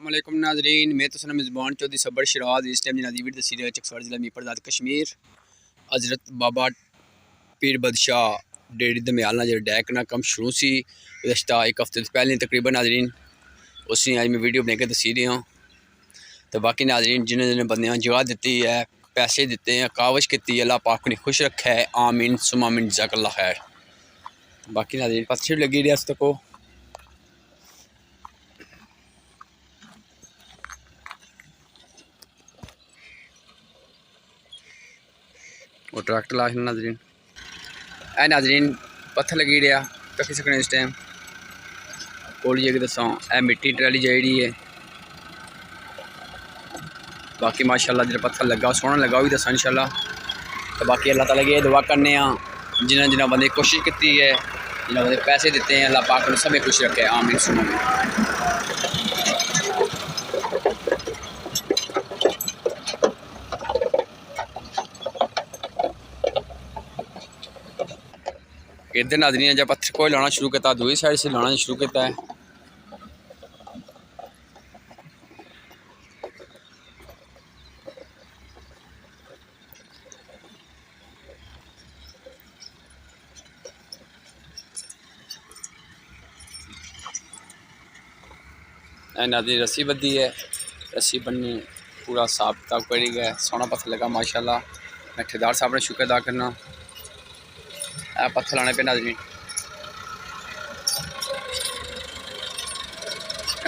अस्सलामुअलैकुम नाजरीन, मैं तो सना मेज़बान चौधरी सबर शराज। इस टाइम जनादी वीर दसी चकसर जिला मीरपुर आज़ाद कश्मीर हज़रत बाबा पीर बदशाह डेरी दमयाल जो डैक ना कम शुरू सी गुज़श्ता एक हफ्ते तो पहले तकरीबन नाजरीन उसी अज मैं वीडियो बना के दसी रहा। तो बाकी नाजरीन जिन्हें जिन्हें बंद जगह दी है, पैसे दिते हैं, कावश की, अल्लाह पाक ने खुश रखा है। आमीन सुम आमीन, जज़ाकल्लाह खैर। बाकी नाजरीन पत्थर लगी रही अज तक वो ट्रैक्टर ला नाजरीन ए नाजरीन पत्थर लगी रहा कखी सकने इस टाइम कोल जाइए दसा ए मिट्टी ट्रैली जी है। बाकी माशाल्लाह जो पत्थर लगा सोहना लगा भी दसा इंशाल्लाह। तो बाकी अल्लाह ताला की दुआ करने जिन्हें जिन्हें बंदे कोशिश की है, जिन्हें बंदे पैसे दिते हैं, अल्लाह पाक ने सब खुश रखे। आमीन सुम आमीन। इधर नाजरीन जब पत्थर कोई लाना शुरू किया, दूसरी साइड से लाना शुरू किया है। नाजरीन रस्सी बद्धी है, रस्सी बननी पूरा साफ किताब करी गया, सोहना पत्थर लगा माशाल्लाह। मैं ठेकेदार साहब ने शुक्र अदा करना। पत्थर लाने पे नाजरीन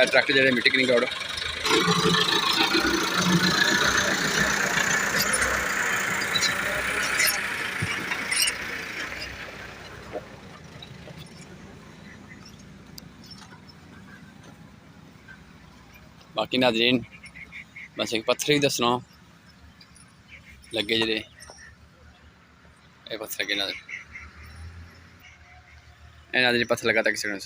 ट्रैक्टर जो मिट्टी की निकालो। बाकी नाजरीन बस एक पत्थर ही दसना लगे जे पत्थर के नाजरीन पत्थर लगा था किसी ने।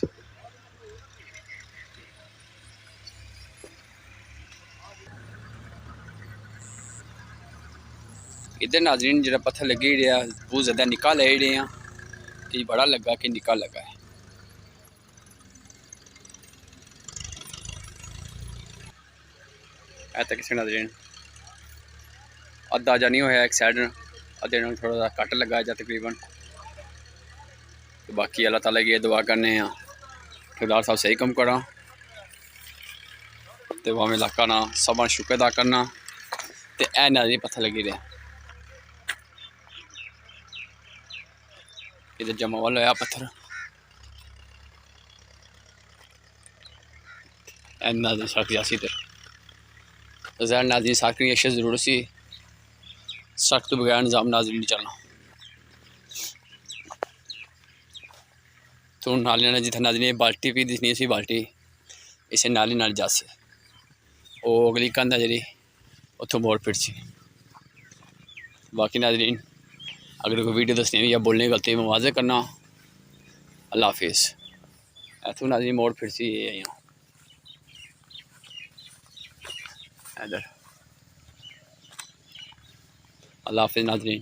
इधर नाजरीन जो पत्थर लगे रहा बहुत ज़्यादा निका ले रहे हैं कि बड़ा लगा कि निका लगा है। ऐसा किसी नाजरीन अद्धा जा नहीं होया, एक साइड अद्धे थोड़ा सा कट लगा जा तकरीबन। तो बाकी अल्लाह ताला की दुआ करने ठेकेदार साहब सही कम करा तो वह इलाका ना सब शुक्र अदा करना। तो ए नाजरीन पत्थर लगी रहा इधर जमा वाला होया पत्थर। नाजरीन सड़क जासी तो जहर नाजरीन सड़क की अशद जरूरत सी, सड़क तो बगैर निज़ाम नाजरीन नहीं चलना। तो नाली ने जिथे नाजरीन बाल्टी भी दिखनी सी, बाल्टी इसे नाली नाल जासी वो अगली कंध है जी उतों मोड़ फिर सी। बाकी नाजरीन अगर कोई वीडियो दसनी या बोलने की गलती में वाजे करना। अल्लाह हाफिज़। इतों नाजरीन मोड़ फिर सी इधर। अल्लाह हाफिज़ नाजरीन।